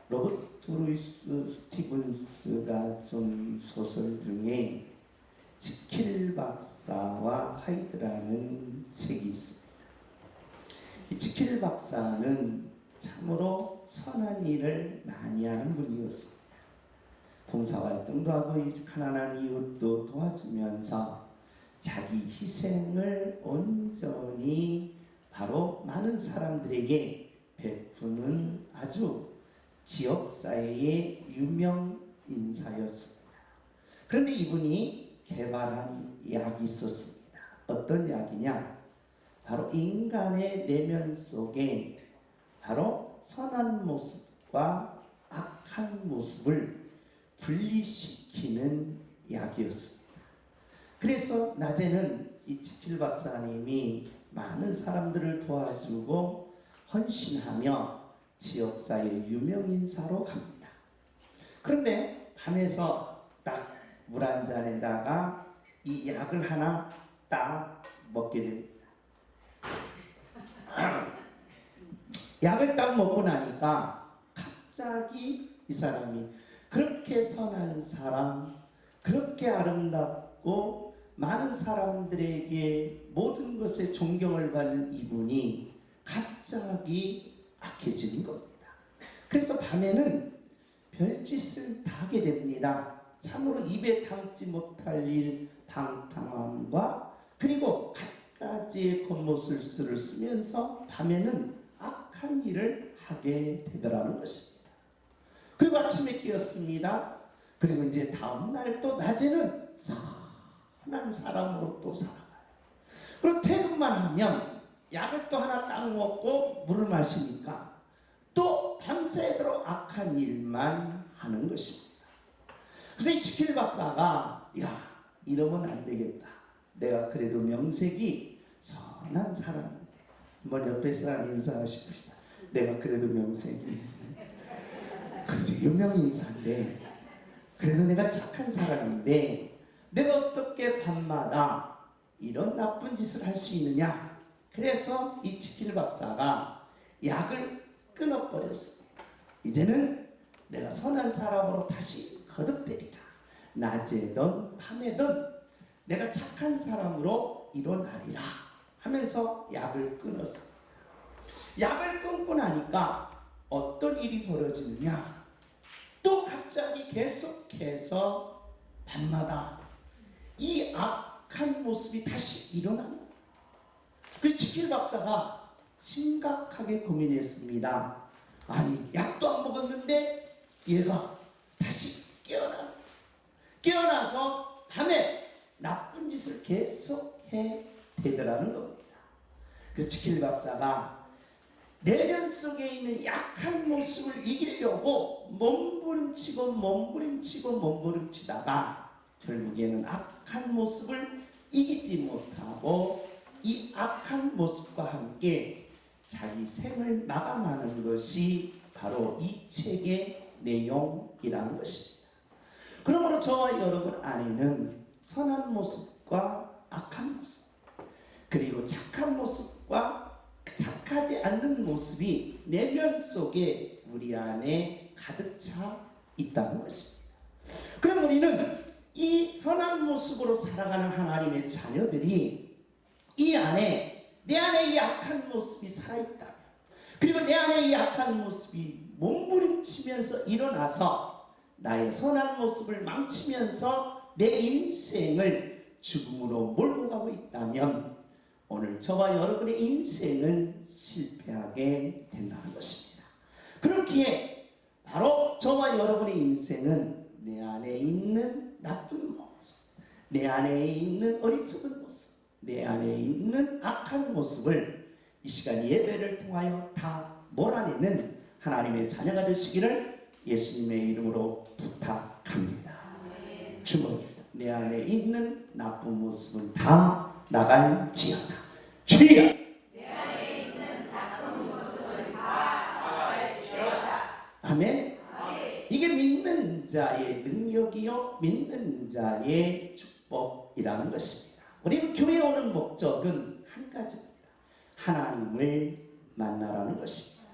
로버트 루이스 스티븐스가 쓴 소설 중에 지킬 박사와 하이드라는 책이 있습니다. 이 지킬 박사는 참으로 선한 일을 많이 하는 분이었습니다. 봉사활동도 하고 가난한 이웃도 도와주면서 자기 희생을 온전히 바로 많은 사람들에게 베푸는 아주 지역사회의 유명 인사였습니다. 그런데 이분이 개발한 약이 있었습니다. 어떤 약이냐? 바로 인간의 내면 속에 바로 선한 모습과 악한 모습을 분리시키는 약이었습니다. 그래서 낮에는 이 지킬 박사님이 많은 사람들을 도와주고 헌신하며 지역사회 유명인사로 갑니다. 그런데 밤에서 딱 물 한 잔에다가 이 약을 하나 딱 먹게 됩니다. 약을 딱 먹고 나니까 갑자기 이 사람이 그렇게 선한 사람, 그렇게 아름답고 많은 사람들에게 모든 것에 존경을 받는 이분이 갑자기 악해지는 겁니다. 그래서 밤에는 별짓을 다 하게 됩니다. 참으로 입에 담지 못할 일 방탕함과 그리고 갖가지의 겉모술수를 쓰면서 밤에는 악한 일을 하게 되더라는 것입니다. 그리고 아침에 깨었습니다. 그리고 이제 다음날 또 낮에는 선한 사람으로 또 살아가요. 그리고 퇴근만 하면 약을 또 하나 딱 먹고 물을 마시니까 또 밤새도록 악한 일만 하는 것입니다. 그래서 이 지킬 박사가 이러면 안 되겠다. 내가 그래도 명색이 선한 사람인데 한번 옆에 사람 인사하고 싶으시다. 내가 그래도 명색이 그래도 유명 인사인데 그래도 내가 착한 사람인데 내가 어떻게 밤마다 이런 나쁜 짓을 할 수 있느냐. 그래서 이 지킬 박사가 약을 끊어버렸습니다. 이제는 내가 선한 사람으로 다시 거듭되리라. 낮에든 밤에든 내가 착한 사람으로 일어나리라 하면서 약을 끊었습니다. 약을 끊고 나니까 어떤 일이 벌어지느냐. 또 갑자기 계속해서 밤마다 이 악한 모습이 다시 일어납니다. 그 지킬 박사가 심각하게 고민했습니다. 아니 약도 안 먹었는데 얘가 다시 깨어나서 밤에 나쁜 짓을 계속해 대더라는 겁니다. 그래서 지킬 박사가 내면 속에 있는 약한 모습을 이기려고 몸부림치다가 결국에는 악한 모습을 이기지 못하고 이 악한 모습과 함께 자기 생을 마감하는 것이 바로 이 책의 내용이라는 것입니다. 그러므로 저와 여러분 안에는 선한 모습과 악한 모습, 그리고 착한 모습과 착하지 않는 모습이 내면 속에 우리 안에 가득 차 있다는 것입니다. 그럼 우리는 이 선한 모습으로 살아가는 하나님의 자녀들이 이 안에 내 안에 이 악한 모습이 살아있다면, 그리고 내 안에 이 악한 모습이 몸부림치면서 일어나서 나의 선한 모습을 망치면서 내 인생을 죽음으로 몰고 가고 있다면 오늘 저와 여러분의 인생은 실패하게 된다는 것입니다. 그렇기에 바로 저와 여러분의 인생은 내 안에 있는 나쁜 모습, 내 안에 있는 어리석은 모습, 내 안에 있는 악한 모습을 이 시간 예배를 통하여 다 몰아내는 하나님의 자녀가 되시기를 예수님의 이름으로 부탁합니다. 주님, 내 안에 있는 나쁜 모습은 다 나갈지어다. 주여! 내 안에 있는 나쁜 모습을 다 나갈지어다. 아멘. 이게 믿는 자의 능력이요, 믿는 자의 축복이라는 것입니다. 우리 교회에 오는 목적은 한 가지입니다. 하나님을 만나라는 것입니다.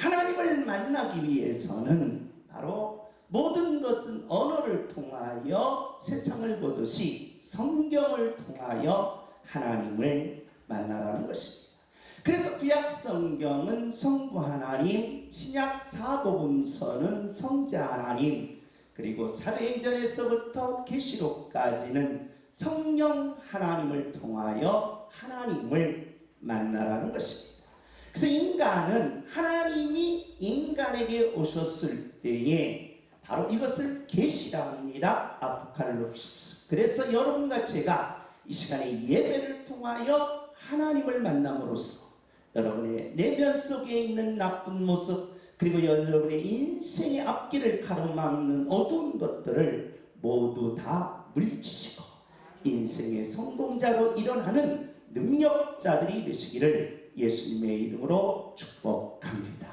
하나님을 만나기 위해서는 바로 모든 것은 언어를 통하여 세상을 보듯이 성경을 통하여 하나님을 만나라는 것입니다. 그래서 구약 성경은 성부 하나님, 신약 사복음서는 성자 하나님, 그리고 사도행전에서부터 계시록까지는 성령 하나님을 통하여 하나님을 만나라는 것입니다. 그래서 인간은 하나님이 인간에게 오셨을 때에 바로 이것을 계시라고 합니다. 아포칼립스. 그래서 여러분과 제가 이 시간에 예배를 통하여 하나님을 만남으로써 여러분의 내면 속에 있는 나쁜 모습, 그리고 여러분의 인생의 앞길을 가로막는 어두운 것들을 모두 다 물리치시고 인생의 성공자로 일어나는 능력자들이 되시기를 예수님의 이름으로 축복합니다.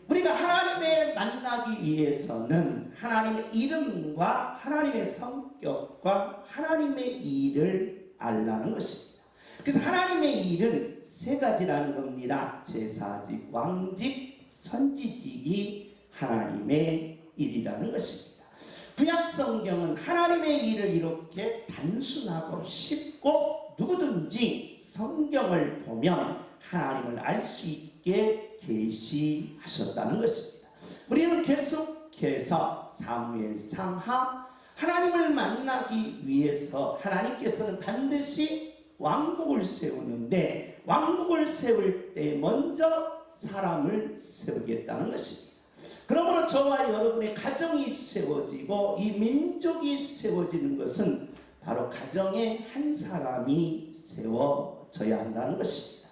우리가 하나님을 만나기 위해서는 하나님의 이름과 하나님의 성격과 하나님의 일을 알라는 것입니다. 그래서 하나님의 일은 세 가지라는 겁니다. 제사직, 왕직, 선지직이 하나님의 일이라는 것입니다. 구약 성경은 하나님의 일을 이렇게 단순하고 쉽고 누구든지 성경을 보면 하나님을 알 수 있게 계시하셨다는 것입니다. 우리는 계속해서 사무엘 상하 하나님을 만나기 위해서 하나님께서는 반드시 왕국을 세우는데 왕국을 세울 때 먼저 사람을 세우겠다는 것입니다. 그러므로 저와 여러분의 가정이 세워지고 이 민족이 세워지는 것은 바로 가정에 한 사람이 세워져야 한다는 것입니다.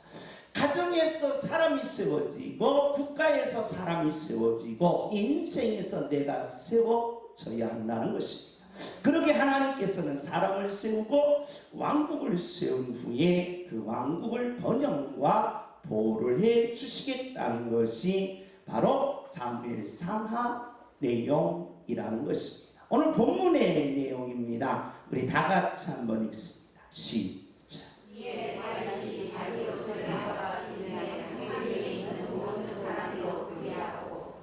가정에서 사람이 세워지고 국가에서 사람이 세워지고 인생에서 내가 세워져야 한다는 것입니다. 그러게 하나님께서는 사람을 세우고 왕국을 세운 후에 그 왕국을 번영과 보호를 해 주시겠다는 것이 바로 사무엘 상하 내용이라는 것입니다. 오늘 본문의 내용입니다. 우리 다 같이 한번 읽습니다. 시작. 이에 다윗이 자기 옷을 벗어라 지내에 하나님에 있는 모든 사람도 그리하고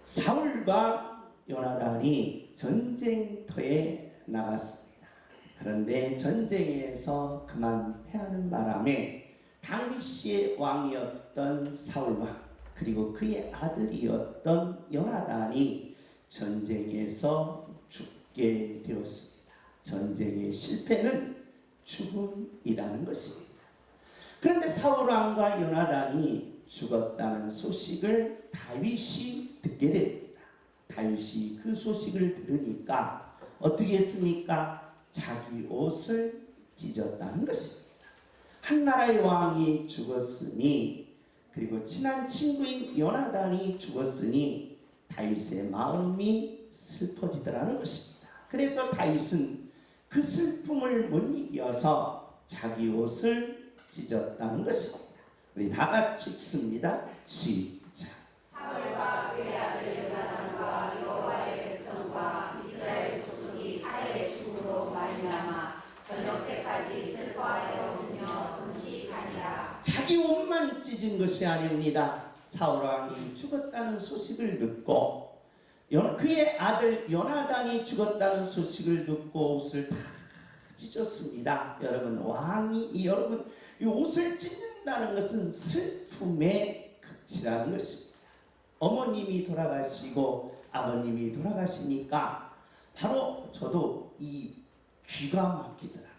사울과 요나단이 전쟁터에 나갔습니다. 그런데 전쟁에서 그만 패하는 바람에 당시의 왕이었던 사울왕 그리고 그의 아들이었던 요나단이 전쟁에서 죽게 되었습니다. 전쟁의 실패는 죽음이라는 것입니다. 그런데 사울왕과 요나단이 죽었다는 소식을 다윗이 듣게 됩니다. 다윗이 그 소식을 들으니까 어떻게 했습니까? 자기 옷을 찢었다는 것입니다. 한 나라의 왕이 죽었으니 그리고 친한 친구인 요나단이 죽었으니 다윗의 마음이 슬퍼지더라는 것입니다. 그래서 다윗은 그 슬픔을 못 이겨서 자기 옷을 찢었다는 것입니다. 우리 다 같이 읽습니다. 시작. 사울과 그의 아들 요나단과 여호와의 백성과 이스라엘 족속이 칼의 죽음으로 말미암아 저녁 때까지 슬퍼하여 울며 금식하니라. 자기 옷만 찢은 것이 아닙니다. 사울왕이 죽었다는 소식을 듣고 그의 아들 요나단이 죽었다는 소식을 듣고 옷을 다 찢었습니다. 여러분 여러분 이 옷을 찢는다는 것은 슬픔의 극치라는 것입니다. 어머님이 돌아가시고 아버님이 돌아가시니까 바로 저도 이 귀가 막히더라고요.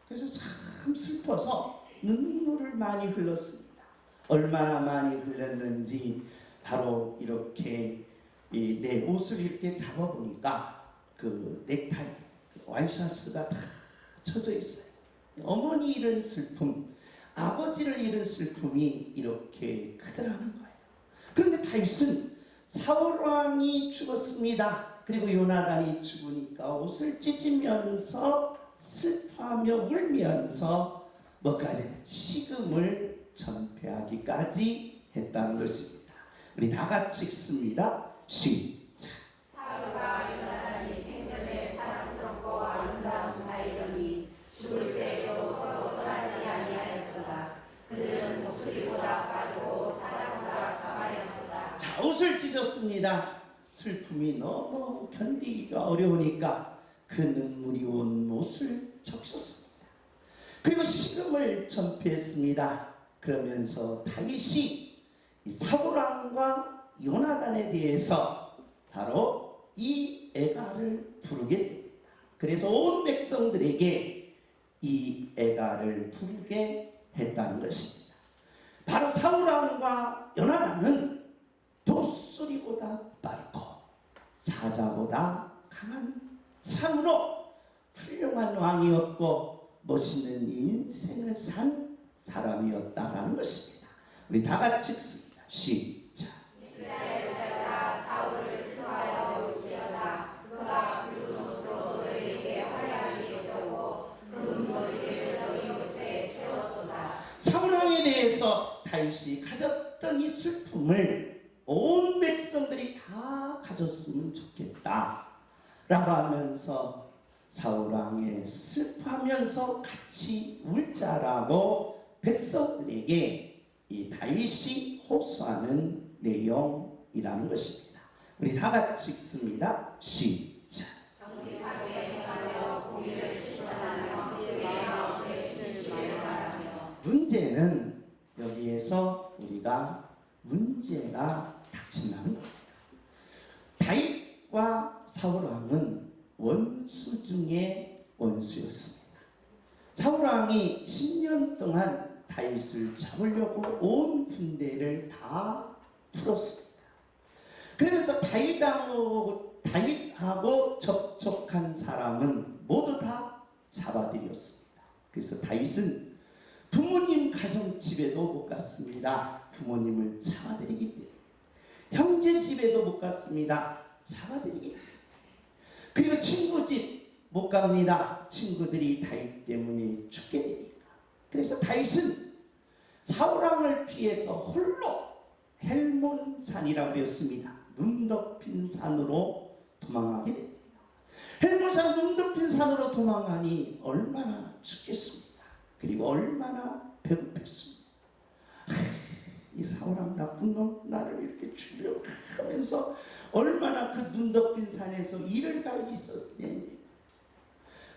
그래서 참 슬퍼서 눈물을 많이 흘렸습니다. 얼마나 많이 흘렸는지 바로 이렇게 내 옷을 이렇게 잡아보니까 그 넥타이, 와이셔츠가 다 쳐져 있어요. 어머니 잃은 슬픔, 아버지를 잃은 슬픔이 이렇게 크더라는 거예요. 그런데 다윗은 사울왕이 죽었습니다. 그리고 요나단이 죽으니까 옷을 찢으면서 슬퍼하며 울면서 뭐까지 식음을 전폐하기까지 했다는 것입니다. 우리 다 같이 읽습니다. 시작. 사울과 요나단이 생전에 사랑스럽고 아름다운 사이러니 죽을 때에도 서로 떠나지 아니하였도다. 그들은 독수리보다 빠르고 사자보다 가만히 옷을 찢었습니다. 슬픔이 너무 견디기가 어려우니까 그 눈물이 온 옷을 적셨습니다. 그리고 식음을 전폐했습니다. 그러면서 다윗이 이 사울왕과 요나단에 대해서 바로 이 애가를 부르게 됩니다. 그래서 온 백성들에게 이 애가를 부르게 했다는 것입니다. 바로 사울왕과 요나단은 독수리보다 빠르고 사자보다 강한 참으로 훌륭한 왕이었고 멋있는 인생을 산 사람이었다라는 것입니다. 우리 다 같이 읽습니다. 시작. 이스라엘들아 사울을 수하여 올지어다. 그가 붉은 옷으로 너희에게 화려함이 있고 그 머리를 너희 옷에 채웠도다. 사울왕에 대해서 다윗이 가졌던 이 슬픔을 온 백성들이 다 가졌으면 좋겠다 라고 하면서 사울왕에 슬퍼하면서 같이 울자라고 백성들에게 이 다윗이 호소하는 내용이라는 것입니다. 우리 다 같이 읽습니다. 시작. 정직하게 행하며 공의를 실천하며 그의 마음에 지키기를 바라며. 문제는 여기에서 우리가 문제가 닥친다는 겁니다. 다윗과 사울왕은 원수 중에 원수였습니다. 사울왕이 10년 동안 다윗을 잡으려고 온 군대를 다 풀었습니다. 그러면서 다윗하고 접촉한 사람은 모두 다 잡아들였습니다. 그래서 다윗은 부모님 가정 집에도 못 갔습니다. 부모님을 잡아들이기 때문에. 형제 집에도 못 갔습니다. 잡아들이기 때문에. 그리고 친구 집 못 갑니다. 친구들이 다윗 때문에 죽게 되니까. 그래서 다윗은 사울왕을 피해서 홀로 헬몬산이라고 했습니다. 눈 덮인 산으로 도망하게 됩니다. 헬몬산 눈 덮인 산으로 도망하니 얼마나 춥겠습니까? 그리고 얼마나 배고팠습니다. 이 사울왕 나쁜 놈 나를 이렇게 죽이려고 하면서 얼마나 그 눈 덮인 산에서 일을 가고 있었냐.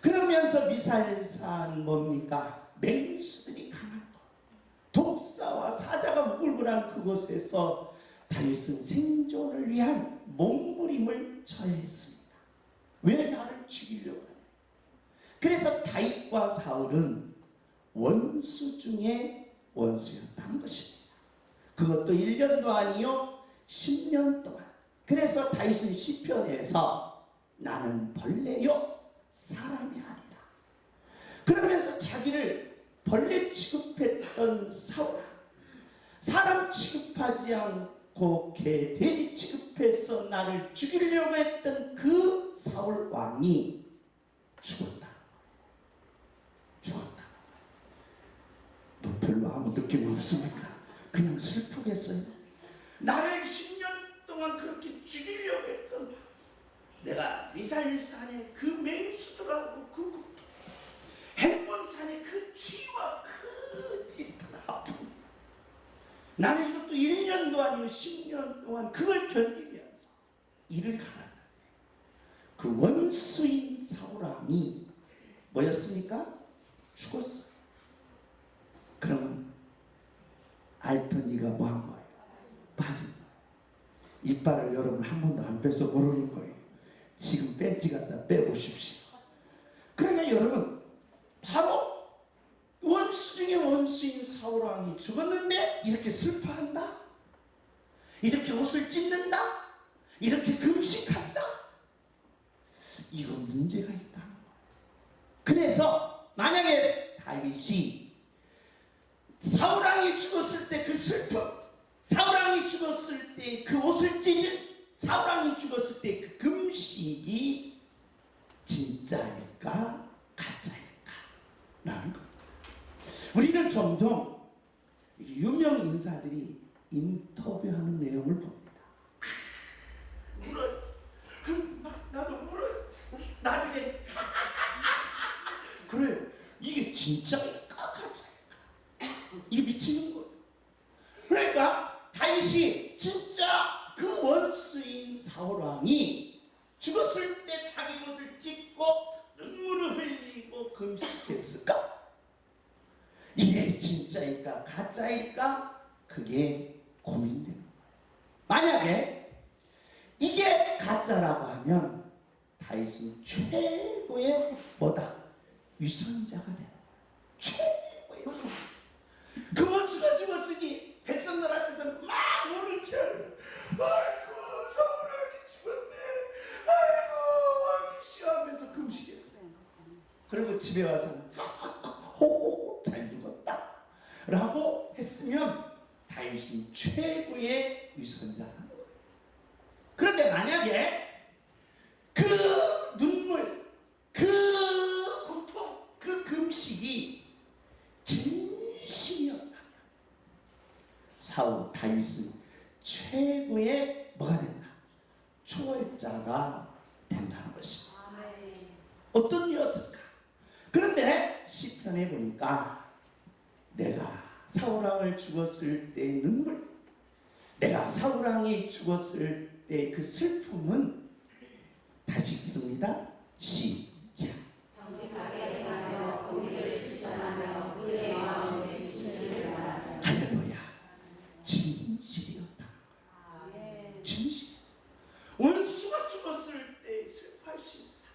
그러면서 미살산 뭡니까? 맹수들이 강한 것, 독사와 사자가 우글우글한 그곳에서 다윗은 생존을 위한 몸부림을 쳐야 했습니다. 왜 나를 죽이려고 하냐. 그래서 다윗과 사울은 원수 중에 원수였다는 것입니다. 그것도 1년도 아니요 10년 동안. 그래서 다윗은 시편에서 나는 벌레요 사람이 아니라 그러면서 자기를 벌레 취급했던 사울, 사람 취급하지 않고 개 돼지 취급해서 나를 죽이려고 했던 그 사울 왕이 죽었다. 너 별로 아무 느낌 없습니까? 그냥 슬프겠어요? 나를 10년 동안 그렇게 죽이려고 했던 내가 미살산의 그 맹수들하고 그 헬몬산의 그 취와 그 찌릿한 아픔, 나는 이것도 1년도 아니고 10년 동안 그걸 견디면서 일을 갈았는데 그 원수인 사울왕이 뭐였습니까? 죽었어요. 그러면 알더니가 뭐 한 거예요? 빠진 거예요. 이빨을 여러분 한 번도 안 빼서 모르는 거예요. 지금 뺀지 갖다 빼보십시오. 그러니까 여러분 바로 원수 중에 원수인 사울왕이 죽었는데 이렇게 슬퍼한다? 이렇게 옷을 찢는다? 이렇게 금식한다? 이거 문제가 있다는 거예요. 그래서 만약에 다윗이 사울왕이 죽었을 때 그 슬픔, 사울왕이 죽었을 때 그 옷을 찢은, 사울왕이 죽었을 때 그 금식이 진짜일까 가짜일까 라는 겁니다. 우리는 종종 유명 인사들이 인터뷰하는 내용을 봅니다. 울어요. 그럼 막 나도 울어요. 나중에 그래요. 이게 진짜일까 가짜일까? 이게 미치는 거예요. 그러니까 다윗이 진짜 그 사울왕이 죽었을 때 자기 옷을 찢고 눈물을 흘리고 금식했을까? 이게 진짜일까 가짜일까? 그게 고민되는 거예요. 만약에 이게 가짜라고 하면 다윗은 최고의 뭐다? 위선자가 되는 거예요. 최고의 위선자. 그 원수가 죽었으니 백성들 앞에서는 막 우는 척 아이고 사울왕이 죽었네 아이고 왕이 시하면서 금식했어요. 그리고 집에 와서 호호 잘 죽었다 라고 했으면 다윗이 최고의 위선자라는 거예요. 그런데 만약에 그 눈물, 그 고통, 그 금식이 진심이었다면 다윗은 최고의 뭐가 된다? 초월자가 된다는 것입니다. 어떤 일이었을까? 그런데 시편에 보니까 내가 사울왕을 죽었을 때의 눈물, 내가 사울왕이 죽었을 때 그 슬픔은 다시 읽습니다. 시작. 정직하게 행하며 공의를 실천하며 그의 마음에 진실을 말하라. 할렐루야. 진실이었다. 진실. 원수가 죽었을 때 슬퍼할 수 있는 사람.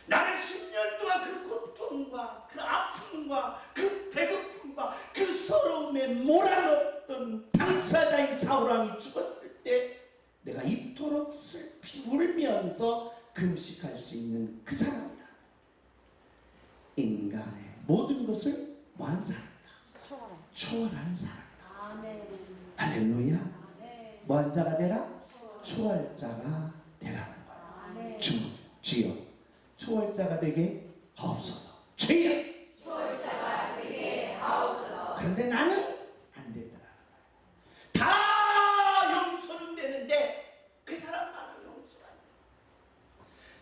나는 10년 동안 그 고통과 그 아픔과 그 배고픔과 그 서러움에 몰아넣었던 당사자인 사울왕이 죽었을 때 내가 이토록 슬피 울면서 금식할 수 있는 그 사람이다. 인간의 모든 것을 뭐한 사람이다? 초월한 사람이다. 할렐루야. 뭐한 자가 되라? 초월자가 되라는 거야. 주여 초월자가 되게 하옵소서. 주여 초월자가 되게 하옵소서. 그런데 나는 안 되더라. 다 용서는 되는데 그 사람만은 용서가 안 돼.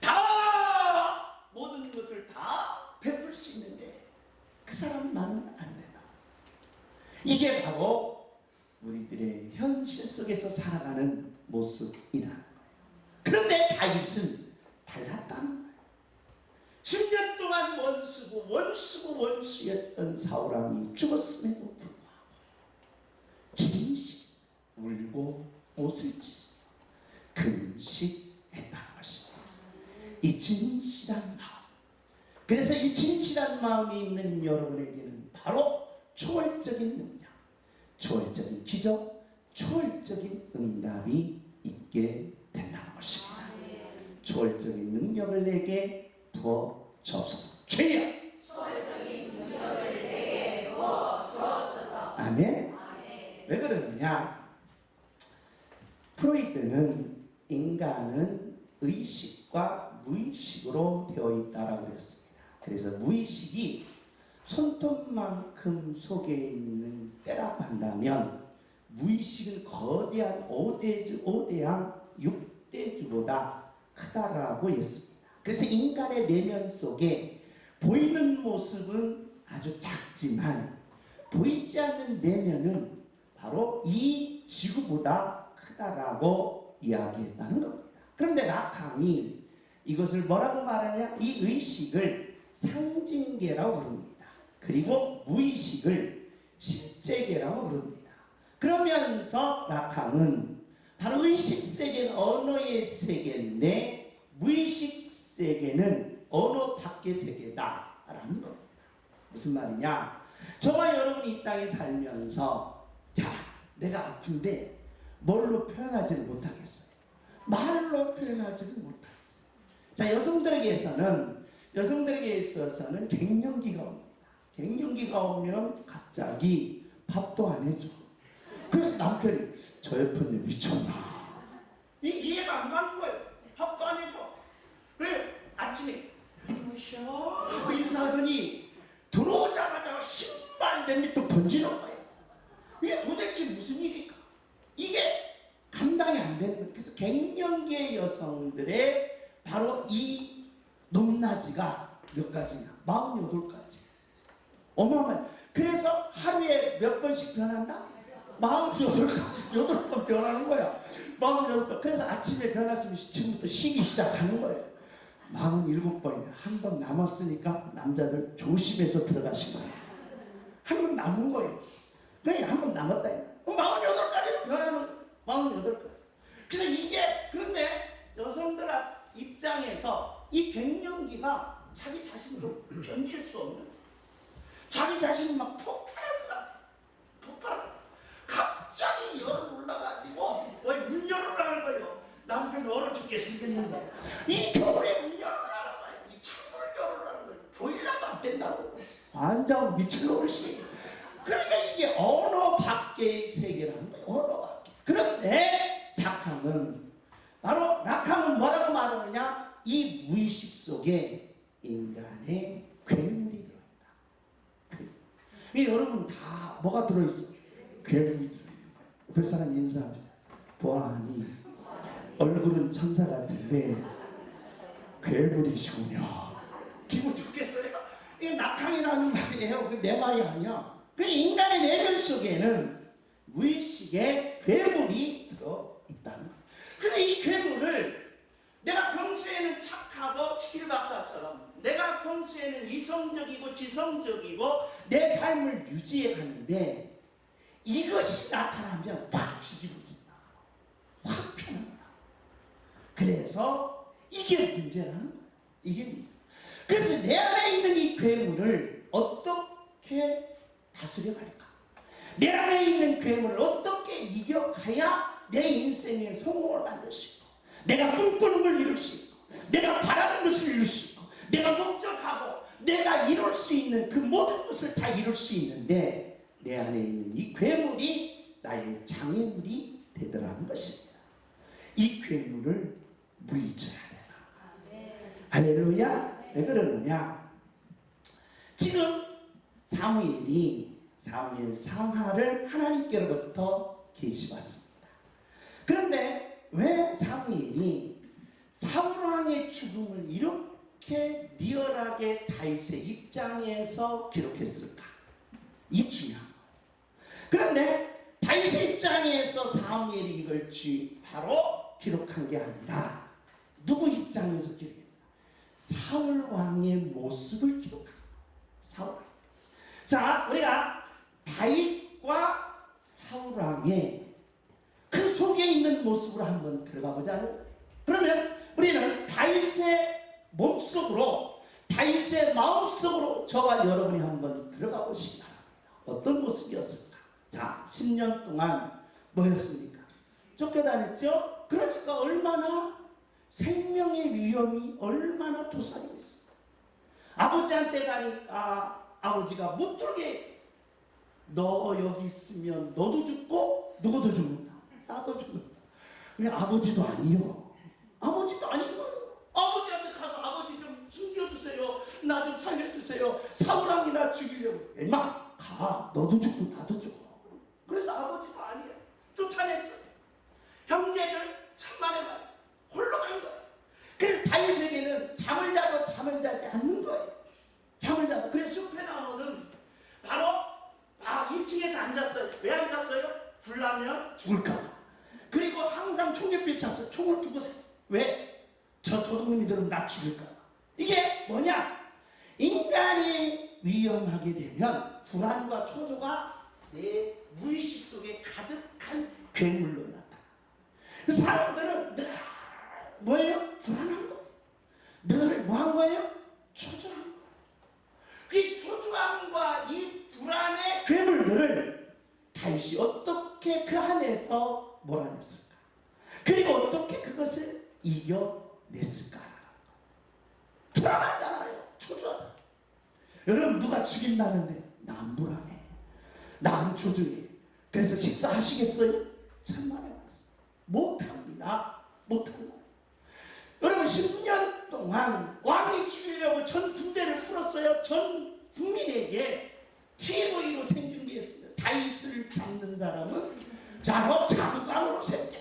다 모든 것을 다 베풀 수 있는데 그 사람만은 안 된다. 이게 바로 우리들의 현실 속에서 살아가는 모습이라는 거예요. 그런데 다윗은 달랐다는 거예요. 10년 동안 원수였던 사울왕이 죽었음에도 불구하고 진실 울고 옷을 찢으며 금식했다는 것입니다. 이 진실한 마음. 그래서 이 진실한 마음이 있는 여러분에게는 바로 초월적인 능력, 초월적인 기적, 초월적인 응답이 있게 된다는 것입니다. 초월적인 능력을 내게 부어 주옵소서. 주여 초월적인 능력을 내게 부어 주옵소서. 아멘. 왜 그러느냐? 프로이트는 인간은 의식과 무의식으로 되어 있다라고 그랬습니다. 그래서 무의식이 손톱만큼 속에 있는 때라고 한다면 무의식은 거대한 5대양 6대주보다 크다라고 했습니다. 그래서 인간의 내면 속에 보이는 모습은 아주 작지만 보이지 않는 내면은 바로 이 지구보다 크다라고 이야기했다는 겁니다. 그런데 라캄이 이것을 뭐라고 말하냐? 이 의식을 상징계라고 부릅니다. 그리고 무의식을 실제계라고 부릅니다. 그러면서 라캄은 바로 의식 세계는 언어의 세계인데 무의식 세계는 언어 밖의 세계다라는 겁니다. 무슨 말이냐? 저와 여러분이 이 땅에 살면서 자, 내가 아픈데 뭘로 표현하지를 못하겠어요. 말로 표현하지를 못하겠어요. 자, 여성들에게 있어서는 갱년기가 옵니다. 갱년기가 오면 갑자기 밥도 안 해줘. 그래서 남편이 저 예쁜데 미쳤나? 이해가 안 가는 거예요. 밥도 안 해줘. 왜? 아침에 안녕하세요 하고 인사하더니 들어오자마자 신발 내밑도 던지는 거예요. 이게 도대체 무슨 일일까? 이게 감당이 안 되는 거예요. 그래서 갱년기의 여성들의 바로 이 높낮이가 몇 가지냐? 48가지. 어마어마해. 그래서 하루에 몇 번씩 변한다? 여덟 번 변하는 거야. 48번. 그래서 아침에 변했으면 지금부터 쉬기 시작하는 거예요. 47번이야. 한 번 남았으니까 남자들 조심해서 들어가시고 한 번 남은 거예요. 그러니까 한 번 남았다. 48가지로 변하는 거예요. 48가지. 그래서 이게 그런데 여성들 입장에서 이 갱년기가 자기 자신도 견딜 수 없는 거예요. 자기 자신이 막 폭발합니다. 갑자기 열을 올라가지고 문 열어라는 거예요. 남편이 얼어 죽게 생겼는데 이 겨울에 문 열어라는 거예요. 이 창문을 열어라는 거예요. 보일러도 안 된다고. 완전 미친놈이지. 그러니까 이게 언어 밖의 세계라는 거예요. 언어 밖에. 그런데 바로 낙함은 뭐라고 말하느냐? 이 무의식 속에 인간의 괴물이 들어있다. 여러분 다 뭐가 들어있어? 괴물이 들어있는 거예요. 옆에 사람 인사합니다. 보아하니 얼굴은 천사 같은데 괴물이시군요. 기분 좋겠어요? 이게 낙함이라는 말이에요. 내 말이 아니야. 그 인간의 내면 속에는 무의식의 괴물이 들어있다는 거예요. 근데 이 괴물을 내가 평소에는 착하고 치킨 박사처럼 내가 평소에는 이성적이고 지성적이고 내 삶을 유지해 가는데 이것이 나타나면 확 뒤집어진다. 확 편한다. 그래서 이게 문제라는 거예요. 이게 문제. 그래서 내 안에 있는 이 괴물을 어떻게 다스려갈까? 내 안에 있는 괴물을 어떻게 이겨가야 내 인생의 성공을 만들 수 있고 내가 꿈꾸는 걸 이룰 수 있고 내가 바라는 것을 이룰 수 있고 내가 목적하고 내가 이룰 수 있는 그 모든 것을 다 이룰 수 있는데 내 안에 있는 이 괴물이 나의 장애물이 되더라는 것입니다. 이 괴물을 물리쳐야 되나? 할렐루야. 왜 그러느냐? 지금 사무엘 상하를 하나님께로부터 계시받습니다. 그런데 왜 사무엘이 사울왕의 죽음을 이렇게 리얼하게 다윗의 입장에서 기록했을까? 이 중요한 거예요. 그런데 다윗의 입장에서 사무엘이 이걸 바로 기록한 게 아니라 누구 입장에서 기록했나? 사울왕의 모습을 기록한 거예요. 사울왕. 자, 우리가 다윗과 사울왕의 그 속에 있는 모습으로 한번 들어가 보자는 거예요. 그러면 우리는 다윗의 몸속으로 다윗의 마음속으로 저와 여러분이 한번 들어가 보시기 바랍니다. 어떤 모습이었을까? 자, 10년 동안 뭐였습니까? 쫓겨다녔죠? 그러니까 얼마나 생명의 위험이 얼마나 도사리고 있습니까? 아버지한테 가니까 아버지가 못 들게 너 여기 있으면 너도 죽고 누구도 죽는다. 나도 죽는다. 그냥 아버지도 아니요. 아버지도 아닌 거예요. 아버지한테 가서 아버지 좀 숨겨주세요. 나 좀 살려주세요. 사울왕이나 죽이려고. 임마 가. 너도 죽고 나도 죽어. 그래서 아버지도 아니에요. 쫓아냈어요. 형제들 천만에 맞았어요. 홀로 간 거예요. 그래서 다윗에게는 잠을 자도 잠을 자지 않는 거예요. 잠을 자도. 그래서 숲에 나무는 바로 2층에서 앉았어요. 왜 앉았어요? 불나면 죽을까. 그리고 항상 총격비 찼어요. 총을 두고 샀어요. 왜? 저 도둑놈이들은 나 죽일까. 이게 뭐냐? 인간이 위험하게 되면 불안과 초조가 내 무의식 속에 가득한 괴물로 나타나. 사람들은 늘 뭐예요? 불안한 거예요. 늘 뭐한 거예요? 초조한 거예요. 이 초조함과 이 불안의 괴물들을 다윗이 어떻게 그 안에서 몰아냈을까? 그리고 어떻게 그것을 이겨냈을까? 불안하잖아요. 초조하다. 여러분 누가 죽인다는데 나 안 불안해. 나 안 초조해. 그래서 식사하시겠어요? 천만에 왔어. 못합니다. 못합니다. 여러분 10년 동안 왕이 죽이려고 전 군대를 풀었어요. 전 국민에게 TV로 생중계했습니다. 다윗을 잡는 사람은 자로 장관으로 생겼다.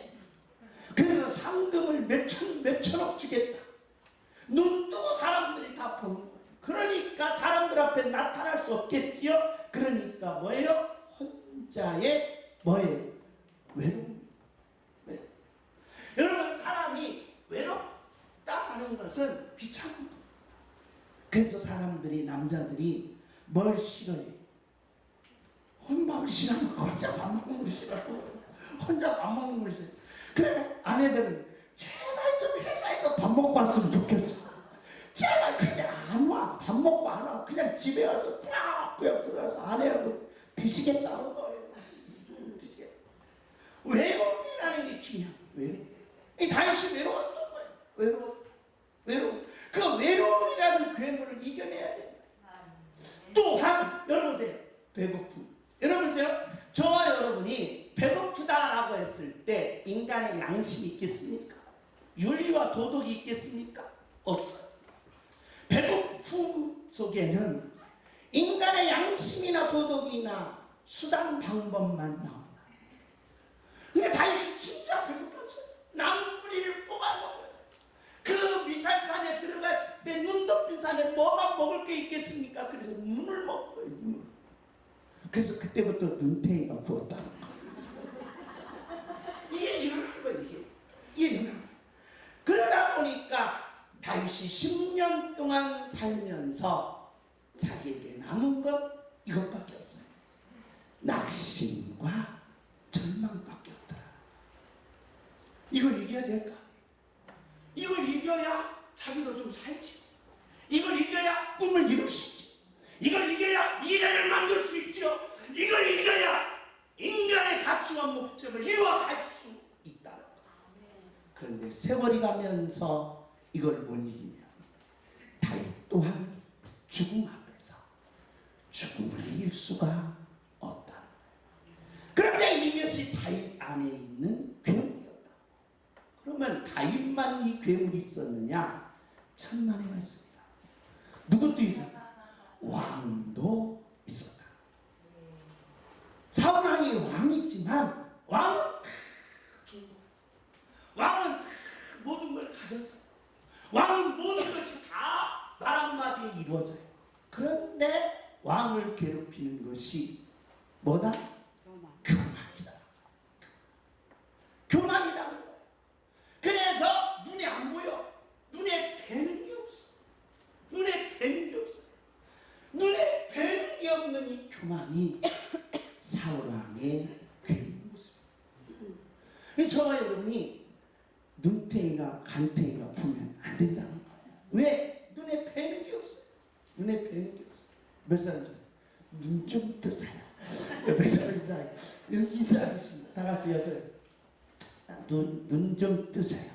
그래서 상금을 몇천억 주겠다. 눈 뜨고 사람들이 다 보는 거예요. 그러니까 사람들 앞에 나타날 수 없겠지요. 그러니까 뭐예요? 혼자의 뭐예요? 외로움. 여러분, 사람이 외롭다 하는 것은 귀찮은 거예요. 그래서 사람들이, 남자들이 뭘 싫어해요? 혼밥을 싫어하는 거, 혼자 밥 먹는 걸 싫어하고, 혼자 밥 먹는 걸 싫어해요. 그래, 아내들은 제발 좀 회사에서 밥 먹고 왔으면 좋겠어. 제발 그냥 안 와. 밥 먹고 안 와. 그냥 집에 와서 꾸역꾸역 들어가서 아내하고 드시겠다는 거예요. 드시겠다. 외로움이라는 게 중요해요. 외로움. 이 다윗이 외로웠던 거예요. 외로움. 그 외로움이라는 괴물을 이겨내야 된다. 또한 여러분 보세요. 배고픔. 여러분 보세요. 저와 여러분이 배고프다라고 했을 때 인간의 양심이 있겠습니까? 윤리와 도덕이 있겠습니까? 없어요. 배고픔 속에는 인간의 양심이나 도덕이나 수단 방법만 나온다. 근데 다윗이 진짜 배고팠어요. 나무뿌리를 뽑아먹어요. 그 미살산에 들어갔을 때 눈 덮인 산에 뭐가 먹을 게 있겠습니까? 그래서 눈을 먹은 거예요. 눈을. 그래서 그때부터 눈탱이가 부었다는 거예요. 이게 일어난 거예요. 이게 일어난 거예요. 그러다 보니까 다윗이 10년 동안 살면서 자기에게 남은 것 이것밖에 없어요. 낙심과 절망밖에 없더라. 이걸 이겨야 될까? 이걸 이겨야 자기도 좀 살지. 이걸 이겨야 꿈을 이룰 수 있지. 이걸 이겨야 미래를 만들 수 있죠. 이걸 이겨야 인간의 가치와 목적을 이루어갈 수 있다. 그런데 세월이 가면서 이걸 못 이기면 다윗 또한 죽음 앞에서 죽음을 이길 수가 없다. 그런데 이것이 다윗 안에 있는 괴물이었다. 그러면 다윗만 이 괴물이 있었느냐? 천만의 말씀이다. 누구도 있었다. 왕도 있었다. 사울왕이 왕이지만 왕은 왕은 모든 걸 가졌어요. 왕은 모든 것이 다 말 한마디에 이루어져요. 그런데 왕을 괴롭히는 것이 뭐다? 교만이다. 교만이라는 거예요. 그래서 눈에 안 보여. 눈에 뵈는 게 없어. 눈에 뵈는 게 없어. 눈에 뵈는 게 없는 이 교만이 사울왕의 괴로운 모습. 저와 여러분이 눈탱이가 간탱이가 부면 안 된다는 거예요. 왜? 눈에 뵈는 게 없어요. 눈에 뵈는 게 없어요. 몇 사람 있어요? 눈 좀 뜨세요. 옆에 사람 있어요. 인사하겠습니다. 다 같이 옆에 눈 좀 뜨세요.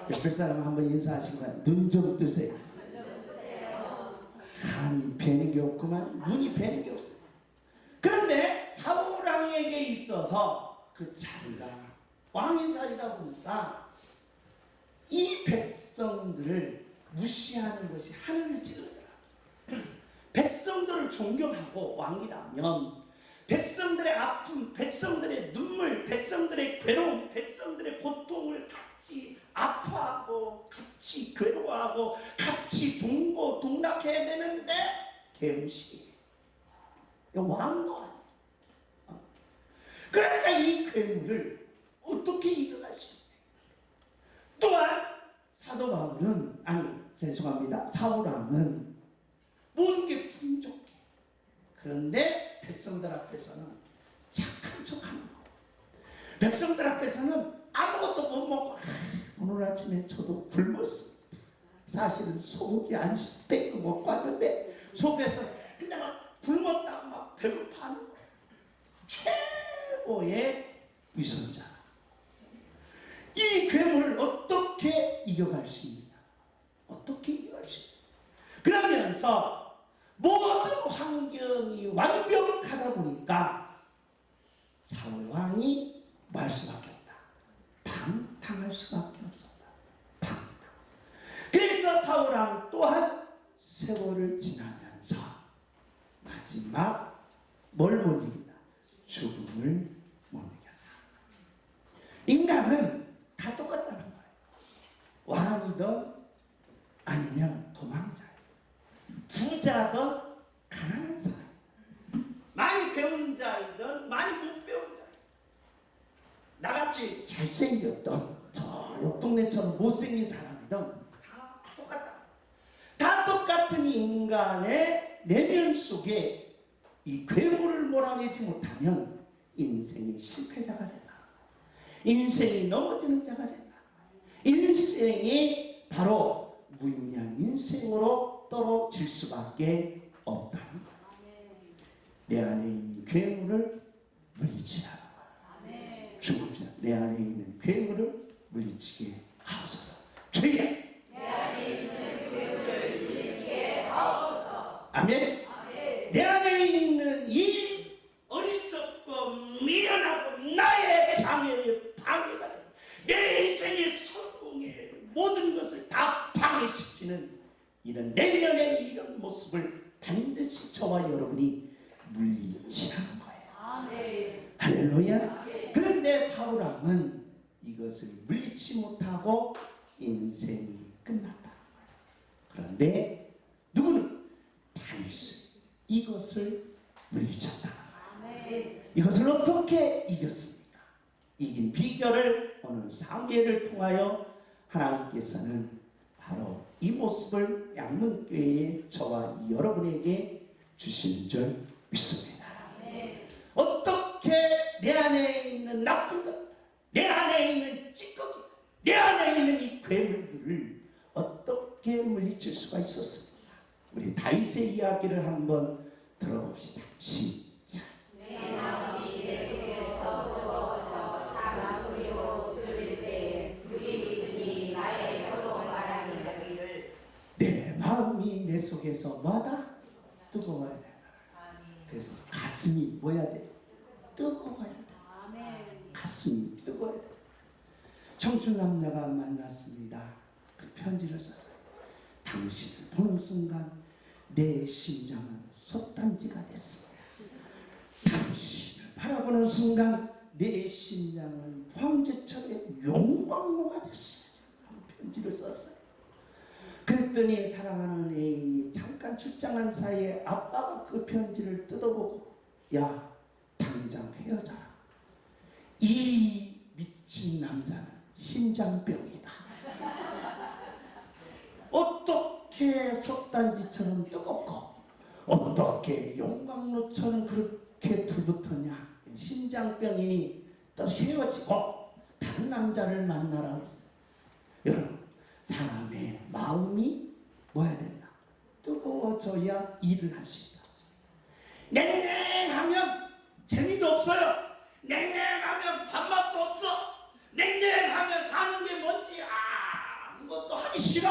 옆에 사람 한번 인사하신 거야. 눈 좀 뜨세요. 간이 뵈는 게 없구만. 눈이 뵈는 게 없어요. 그런데 사울왕에게 있어서 그 자리가 왕의 자리다 보니까 이 백성들을 무시하는 것이 하늘을 찌르더라. 백성들을 존경하고 왕이라면 백성들의 아픔, 백성들의 눈물, 백성들의 괴로움, 백성들의 고통을 같이 아파하고 같이 괴로워하고 같이 동고동락해야 되는데 개무시. 왕도 아니야. 그러니까 이 괴물을 어떻게 이겨갈 수 있냐. 또한 사도 바울은 죄송합니다. 사울왕은 모든 게 풍족해. 그런데 백성들 앞에서는 착한 척하는 거. 백성들 앞에서는 아무것도 못 먹고 오늘 아침에 저도 굶었습니다. 사실은 소고기 안 스테이크 먹고 왔는데 속에서 그냥 막 굶었다고 막 배고파하는 거예요. 최고의 위선자. 이 괴물을 어떻게 이겨갈 수 있느냐? 어떻게 이겨갈 수 있느냐? 그러면서 모든 환경이 완벽하다 보니까 사울왕이 말 수밖에 없다. 방탕할 수밖에 없었다. 방탕. 그래서 사울왕 또한 세월을 지나면서 마지막 뭘 못 이긴다? 죽음을 못 이겼다. 인간은 다 똑같다는 거예요. 왕이든 아니면 도망자예요. 부자든 가난한 사람, 많이 배운 자이든 많이 잘생겼던 저 옆 동네처럼 못생긴 사람이든 다 똑같다. 다 똑같은 인간의 내면 속에 이 괴물을 몰아내지 못하면 인생이 실패자가 된다. 인생이 넘어지는 자가 된다. 인생이 바로 무의미한 인생으로 떨어질 수밖에 없다는 거야. 내 안에 있는 괴물을 물리치라. 주옵시다. 내 안에 있는 괴물을 물리치게 하옵소서. 주여. 내 안에 있는 괴물을 물리치게 하옵소서. 아멘. 내 안에 있는 이 어리석고 미련하고 나의 장애의 방해가 돼. 내 인생의 성공의 모든 것을 다 방해시키는 이런 내면의 이런 모습을 반드시 저와 여러분이 물리치라는 거예요. 아멘. 할렐루야. 그런데 사울왕은 이것을 물리치 못하고 인생이 끝났다. 그런데 누구는 다윗이 이것을 물리쳤다. 아멘. 이것을 어떻게 이겼습니까? 이긴 비결을 오늘 사무엘을 통하여 하나님께서는 바로 이 모습을 양문교회의 저와 여러분에게 주시는 줄 믿습니다. 어떻게 내 안에 있는 나쁜 것들, 내 안에 있는 찌꺼기들, 내 안에 있는 이 괴물들을 어떻게 물리칠 수가 있었습니까? 우리 다윗의 이야기를 한번 들어봅시다. 시작. 내 마음이 내 속에서 뜨거워서 작은 소리로 들을 때에 불이 나의 혀로 말하기를 내 마음이 내 속에서 마다 뜨거워야 돼. 그래서 가슴이 뭐야 돼? 뜨거워야 돼. 아멘. 가슴이 뜨거워야 돼. 청춘 남녀가 만났습니다. 그 편지를 썼어요. 당신을 보는 순간 내 심장은 솥단지가 됐습니다. 당신을 바라보는 순간 내 심장은 황제철의 용광로가 됐습니다. 편지를 썼어요. 그랬더니 사랑하는 애인이 잠깐 출장한 사이에 아빠가 그 편지를 뜯어보고 야 당장 헤어져라. 이 미친 남자는 심장병이다. 어떻게 솥단지처럼 뜨겁고 어떻게 용광로처럼 그렇게 불붙었냐. 심장병이니 또 헤어지고 다른 남자를 만나라고 했어요. 여러분 사람의 마음이 뭐야 된다? 뜨거워져야 일을 할 수 있다. 냉랭하면 재미도 없어요. 냉랭하면 밥맛도 없어. 냉랭하면 사는 게 뭔지 아무것도 하기 싫어.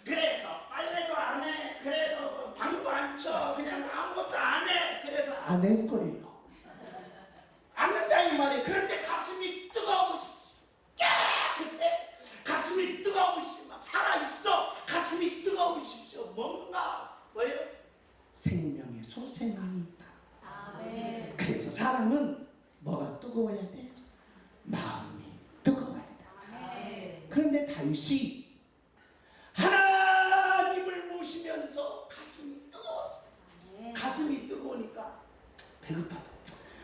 그래서 빨래도 안 해. 그래도 방도 안 쳐. 그냥 아무것도 안 해. 그래서 안 할 거예요. 안 한다 이 말이에요. 그런데 가슴이 뜨거워 깨끗해. 가슴이 뜨거우시고 막 살아있어. 가슴이 뜨거우십시오. 뭔가 뭐예요? 생명의 소생함이 있다. 아멘. 그래서 사람은 뭐가 뜨거워야 돼? 마음이 뜨거워야 돼. 아멘. 그런데 다윗이 하나님을 모시면서 가슴이 뜨거웠어요. 가슴이 뜨거우니까 배고파도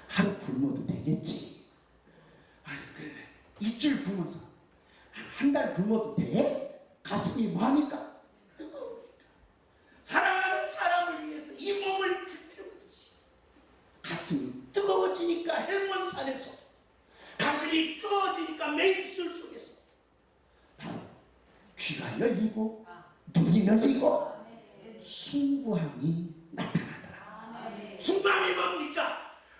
하루 굶어도 되겠지. 아니 그래 일주일 굶어서 한 달 굶어도 돼? 가슴이 뭐하니까? 뜨거우니까. 사랑하는 사람을 위해서 이 몸을 불태우듯이 가슴이 뜨거워지니까 헬몬산에서 가슴이 뜨거워지니까 매일술 속에서 바로 귀가 열리고 눈이 열리고 숭고함이 나타나더라. 숭고함이 뭡니까?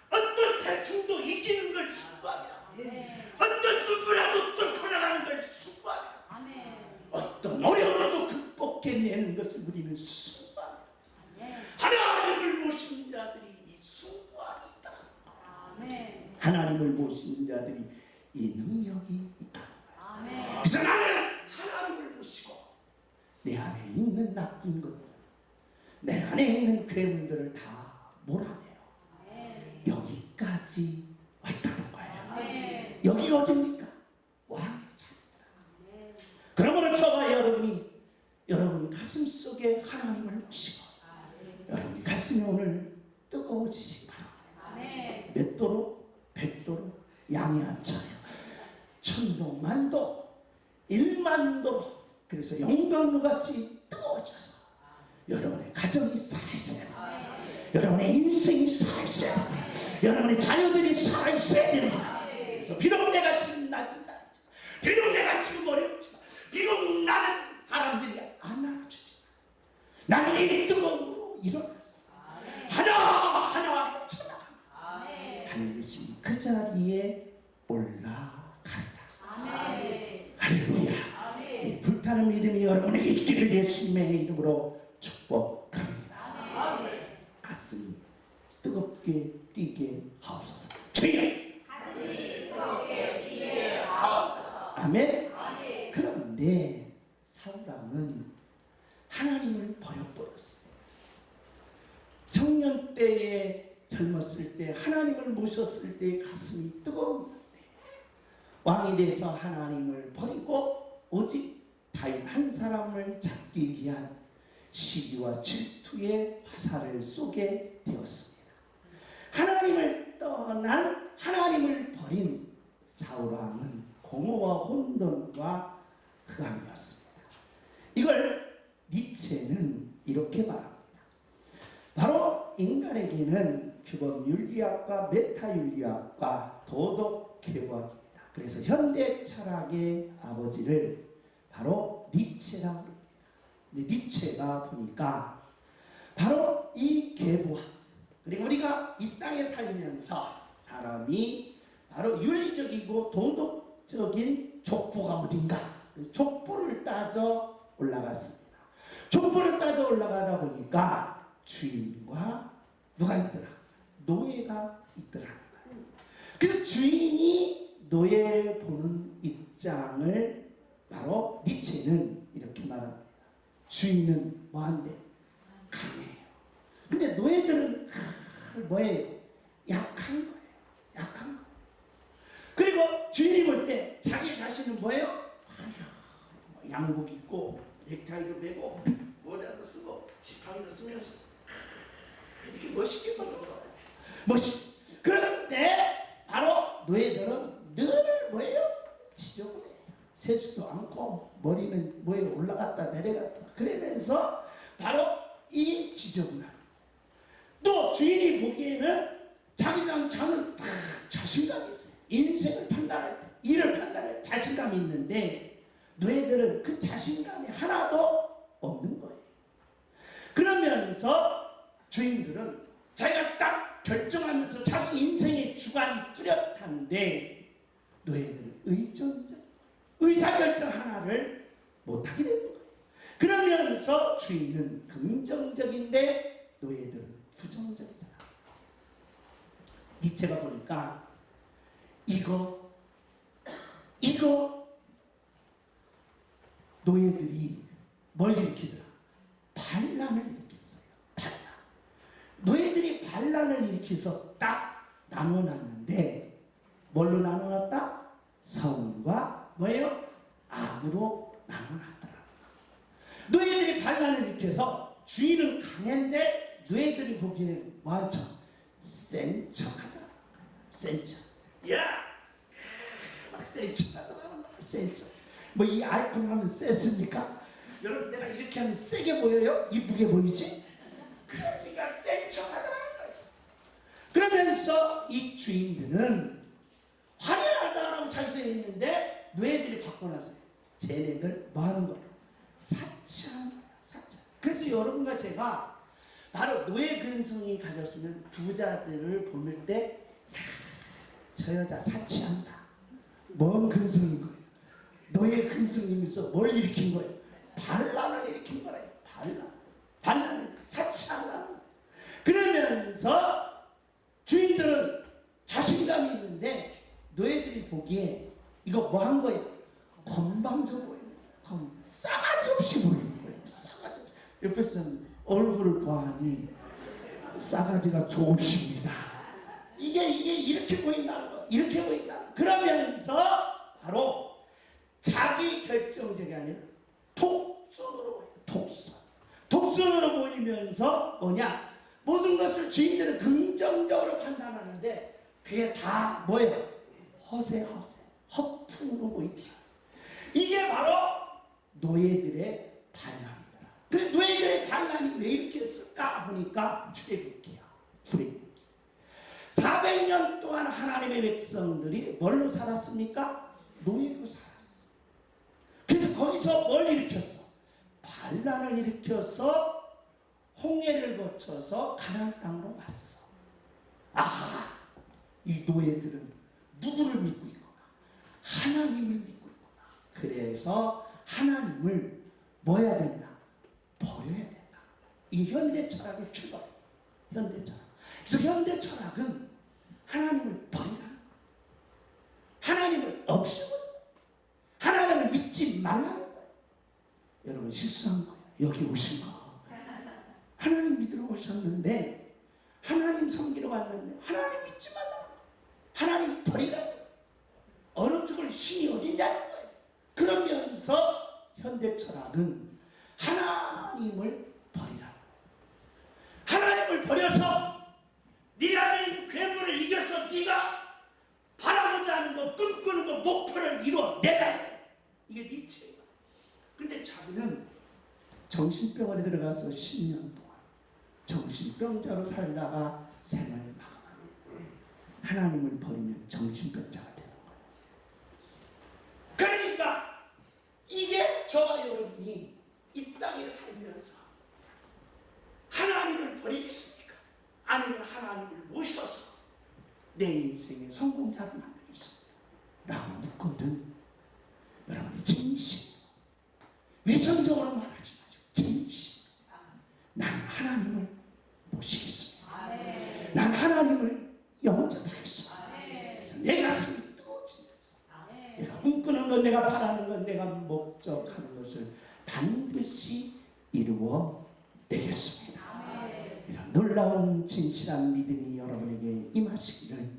어떤 태풍도 이기는 걸 숭고함이라. 어떤 누구라도 뚫고 나가는 걸 숭고함이라. 어떤 어려움도 극복해내는 것을 우리는 숭고함이라. 하나님을 모시는 자들이 이 숭고함이 있다. 하나님을 모시는 자들이 이 능력이 있다. 그래서 나는 하나님을 모시고 내 안에 있는 나쁜 것들, 내 안에 있는 괴물들을 다 몰아내요. 여기까지 왔다는 거예요. 여기가 어딥니까? 왕의 자리라. 그러므로 저와 여러분이 여러분 가슴 속에 하나님을 모시고 여러분이 가슴이 오늘 뜨거워지시기 바랍니다. 몇 도로? 100도로? 양이 안 차요. 1000 천도 만도 1만도로 그래서 용광로같이 뜨거워져서 여러분의 가정이 살아있어야 됩니다. 여러분의 인생이 살아있어야 됩니다. 여러분의 자녀들이 살아있어야 됩니다. 그래서 비록 내가 지금 낮은 자리지만, 비록 내가 지금 어렵지만, 비록 나는 사람들이 안 알아주지만 나는 이 뜨거움으로 일어났어. 하나하나 쳐나갑니다. 반드시 그 자리에 올라간다. 할렐루야. 이 불타는 믿음이 여러분에게 있기를 예수님의 이름으로 축복합니다. 가슴이 뜨겁게 뛰게 하옵소서. 주여 아멘. 그런데 사울왕은 하나님을 버려버렸어요. 청년 때에 젊었을 때 하나님을 모셨을 때 가슴이 뜨거웠는데 왕이 돼서 하나님을 버리고 오직 다윗 한 사람을 잡기 위한 시기와 질투의 화살을 쏘게 되었습니다. 하나님을 떠난, 하나님을 버린 사울왕은 공허와 혼돈과 흑암이었습니다. 이걸 니체는 이렇게 말합니다. 바로 인간에게는 규범 윤리학과 메타 윤리학과 도덕 계보학입니다. 그래서 현대 철학의 아버지를 바로 니체라고 합니다. 근데 니체가 보니까 바로 이 계보학, 그리고 우리가 이 땅에 살면서 사람이 바로 윤리적이고 도덕적인 족보가 어딘가, 족보를 따져 올라갔습니다. 족보를 따져 올라가다 보니까 주인과 누가 있더라? 노예가 있더라는 거예요. 그래서 주인이 노예 보는 입장을 바로 니체는 이렇게 말합니다. 주인은 뭐한데? 강해요. 근데 노예들은 뭐예요? 약한 거예요. 약한 거. 그리고 주인이 볼 때 자기 자신은 뭐예요? 양복 입고 넥타이도 매고 모자도 쓰고 지팡이도 쓰면서 이렇게 멋있게 보는 거예요. 멋있. 그런데 바로 노예들은 늘 뭐예요? 지저분해요. 세수도 않고 머리는 뭐에 올라갔다 내려갔다 그러면서 바로 이 지저분함. 또 주인이 보기에는 자기랑 자는 다 자신감이 있어요. 인생을 판단할 때, 일을 판단할 때 자신감이 있는데 노예들은 그 자신감이 하나도 없는 거예요. 그러면서 주인들은 자기가 딱 결정하면서 자기 인생의 주관이 뚜렷한데 노예들은 의사결정 하나를 못하게 되는 거예요. 그러면서 주인은 긍정적인데 노예들은 부정적이더라. 니체가 보니까 이거 노예들이 뭘 일으키더라? 반란을 일으켰어요. 반란. 노예들이 반란을 일으켜서 딱 나눠놨는데 뭘로 나눠놨다? 성과 뭐예요? 악으로 나눠놨더라. 노예들이 반란을 일으켜서 주인은 강했는데 노예들이 보기에는 뭐한척? 센 척하더라. 센 척. 야! 막 센 척하더라. 센 척. 뭐 이 알통 하면 셌습니까? 여러분 내가 이렇게 하면 세게 보여요? 이쁘게 보이지? 그러니까 센 척하더라. 그러면서 이 주인들은 화려하다라고 자기가 있는데 노예들이 바꿔놨어요. 쟤네들 뭐 하는 거예요? 사치하는 거예요. 사치. 그래서 여러분과 제가 바로 노예 근성이 가졌으면 부자들을 보낼 때 저 여자 사치한다. 뭔 근성인 거예요? 노예 근성이면서 뭘 일으킨 거예요? 반란을 일으킨 거래요. 반란을 사치한다는 거예요. 그러면서 주인들은 자신감이 있는데 노예들이 보기에 이거 뭐 한 거예요? 건방져 보이는 거예요. 싸가지 없이 보이는 거예요. 싸가지 없이. 옆에서 얼굴을 보아하니 싸가지가 좋으십니다. 이게 이렇게 보인다는 거. 이렇게 보인다. 그러면서 바로 자기 결정적이 아니라 독선으로 보여요. 독선으로 보이면서 뭐냐? 모든 것을 주인들은 긍정적으로 판단하는데 그게 다 뭐예요? 허세. 허풍으로 보인다. 이게 바로 노예들의 반란이다. 그래 노예들의 반란이 왜 이렇게 했을까 보니까 출애굽기야. 출애굽기. 400년 동안 하나님의 백성들이 뭘로 살았습니까? 노예로 살았어. 그래서 거기서 뭘 일으켰어? 반란을 일으켜서 홍해를 거쳐서 가나안 땅으로 왔어. 아, 이 노예들은 누구를 믿고 있구나? 하나님을 믿고 있구나. 그래서 하나님을 뭐 해야 된다? 버려야 된다. 이 현대 철학의 출발. 현대 철학. 그래서 현대 철학은 하나님을 버리라는 거예요. 하나님을 없애버려. 하나님을 믿지 말라는 거예요. 여러분 실수한 거예요. 여기 오신 거. 하나님 믿으러 오셨는데 하나님 섬기러 왔는데 하나님 믿지 말라는 거예요. 하나님 버리라는 거예요. 어느 쪽을 신이 어디냐는 거예요. 그러면서 현대 철학은 하나님을 버리라는 거예요. 하나님을 버려서 네 안에 있는 괴물을 이겨서 네가 바라고자 하는 거, 꿈꾸는 거, 목표를 이루어내라. 이게 니체예요. 근데 자기는 정신병원에 들어가서 10년 동안 정신병자로 살다가 생을 마감합니다. 하나님을 버리면 정신병자가 되는 거예요. 그러니까 이게 저와 여러분이 이 땅에 살면서 하나님을 버리겠습니까? 아니면 하나님을 모셔서 내 인생의 성공자를 만들겠습니까? 라고 묻거든. 여러분이 진심, 위선적으로 말하지 마시고 진심. 난 하나님을 모시겠습니다. 난 하나님을 영접하겠습니다. 그래서 내 가슴이 뜨거워지면서 내가 꿈꾸는 것, 내가 바라는 것, 내가 목적하는 것을 반드시 이루어 내겠습니다. 이런 놀라운 진실한 믿음이 여러분에게 임하시기를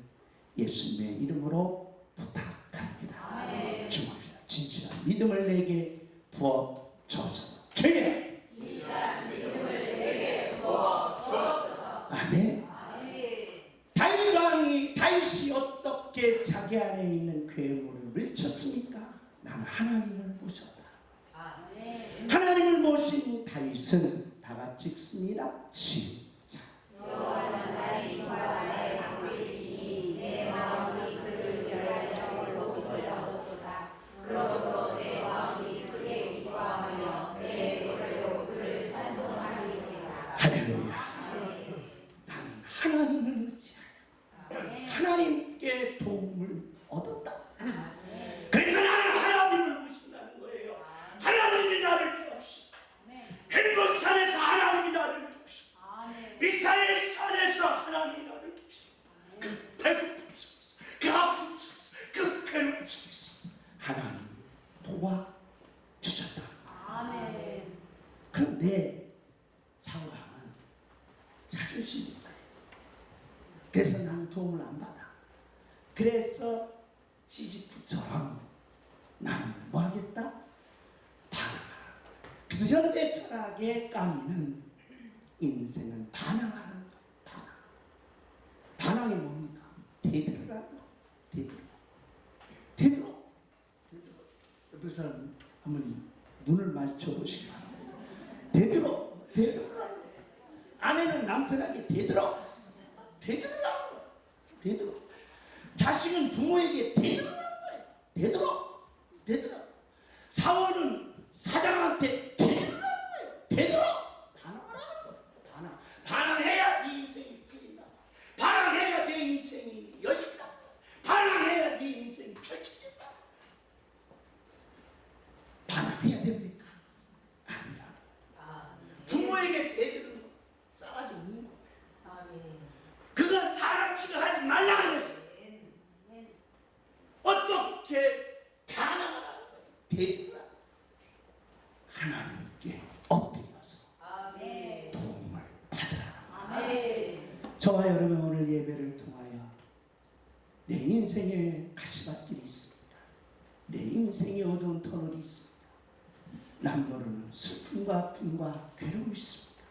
예수님의 이름으로 부탁합니다. 주옵시다. 진실한 믿음을 내게 부어 주옵소서. 주님, 진실한 믿음을 내게 부어 주옵소서. 아멘. 다윗 왕이 다윗이 어떻게 자기 안에 있는 괴물을 물쳤습니까? 나는 하나님을 모셨다. 하나님을 모신 다윗은 다 같이 읽습니다. 시작. 여호와는 나의 힘과 나의 방패이시니 내 마음이 그를 지어야 영을 높임을 얻었도다. 그러므로 내 마음이 크게 기뻐하며 내 노래로 그를 찬송하리이다. 할렐루야. 나는 하나님을 의지하여 하나님께 도움을 얻었다. 그래서 나는 하나님을 모신다는 거예요. 하나님이 나를 도우시고 헬몬 산에서 하나님이 나를 도우시고 미사엘 산에서 하나님이 나를 도우시고 그 배고픔 속에서 그 아픔 속에서 그 괴로움 속에서 하나님 도와주셨다. 그런데 사울왕은 자존심이 있어요. 그래서 나는 도움을 안 받아. 그래서 시지프처럼 나는 뭐 하겠다? 반항하라. 그래서 현대 철학의 까미는 인생은 반항하라는 거예요. 반항. 반항이 뭡니까? 대들으라는 거예요. 대들어. 대들어. 대들어. 옆에 사람 한번 눈을 맞춰보시기 바랍니다. 대들어. 대들으라는 거예요. 아내는 남편에게 대들어. 대들으라는 거예요. 대들어. 자식은 부모에게 대들으라는 거예요. 대들어. 대들어. 사원은 사장한테 대들으라는 거예요. 대들어. 반항하라는 거예요. 반항. 반항해야 네 인생이 풀린다. 반항해야 내 인생이 열린다. 반항해야 네 인생이 펼쳐진다. 반항해야 됩니까? 아니라. 부모에게 대들은 거 싸가지 없는 거. 그건 사람 취급하지 말라 그랬어. 어떻게 반항하라는 거예요? 대들으라. 하나님께 엎드려서 도움을 받으라. 저와 여러분 오늘 예배를 통하여 내 인생에 가시밭길이 있습니다. 내 인생에 어두운 터널이 있습니다. 남모르는 슬픔과 아픔과 괴로움이 있습니다.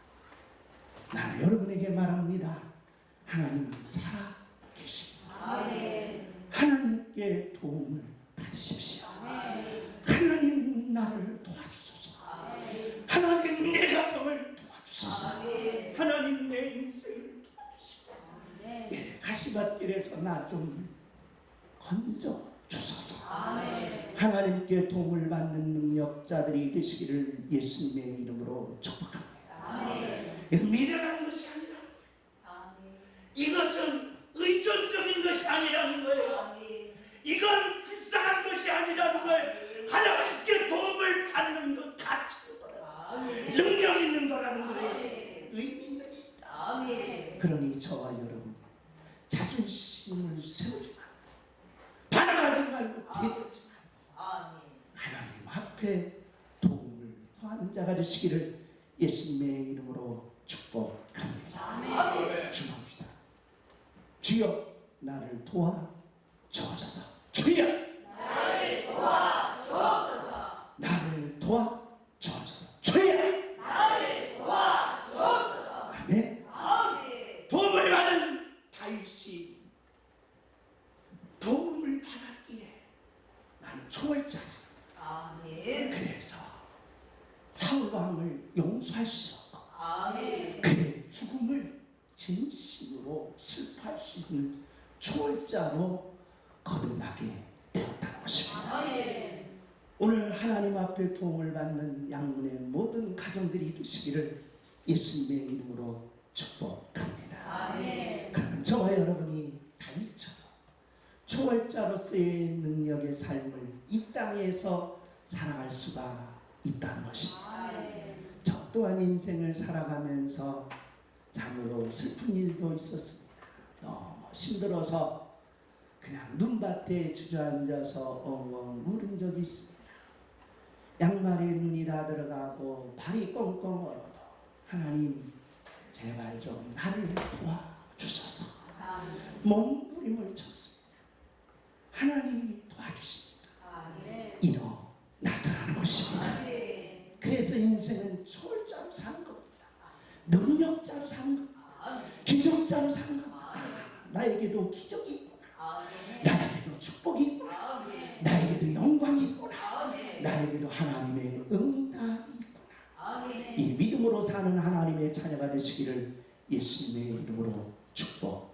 나는 여러분에게 말합니다. 하나님은 살아 계십니다. 하나님께 도움을 가시밭길에서 나 좀 건져 주소서. 아멘. 하나님께 도움을 받는 능력자들이 되시기를 예수님의 이름으로 축복합니다. 아멘. 그래서 미련한 것이 아니라 아멘. 이것은 의존적인 것이 아니라는 거예요. 아멘. 이건 불쌍한 것이 아니라는 거예요. 하나님께 도움을 받는 것 가치는 거라는 아멘. 능력 있는 거라는 거예요. 아멘. 의미 있는 게 있다. 아멘. 그러니 저와 여러분 자존심을 세우지 말고 반항하지 말고 대들지 말고 아멘. 하나님 앞에 도움을 구하는 자가 되시기를 예수님의 이름으로 축복합니다. 아멘. 주옵시다. 주여 나를 도와 주옵소서. 주여 나를 도와 주옵소서. 나를 도와 주옵소서. 주여 나를 도와 주옵소서. 아멘. 아멘. 도움을 받은 다윗이 도움을 받았기에 나는 초월자. 아멘. 그래서 사울 왕을 용서할 수 있었고 아멘. 그의 죽음을 진심으로 슬퍼할 수 있는 초월자로 거듭나게 되었다는 것입니다. 아멘. 오늘 하나님 앞에 도움을 받는 양문의 모든 가정들이 되시기를 예수님의 이름으로 축복합니다. 아멘. 그러면 저와 여러분이 다윗처럼 초월자로서의 능력의 삶을 이 땅에서 살아갈 수가 있다는 것입니다. 아멘. 저 또한 인생을 살아가면서 참으로 슬픈 일도 있었습니다. 너무 힘들어서 그냥 눈밭에 주저앉아서 엉엉 울은 적이 있습니다. 양말에 눈이 다 들어가고 발이 꽁꽁 얼어도 하나님 제발 좀 나를 도와주소서. 몸부림을 쳤습니다. 하나님이 도와주십니다. 아멘. 일어나더라는 것입니다. 아멘. 그래서 인생은 초월자로 사는 겁니다. 능력자로 사는 겁니다. 아멘. 기적자로 사는 겁니다. 나에게도 기적이 있구나. 아멘. 나에게도 축복이 있구나. 아멘. 나에게도 영광이 있구나. 아멘. 나에게도 하나님의 응답이 있구나. 아멘. 이 믿음으로 사는 하나님의 자녀가 되시기를 예수님의 이름으로 축복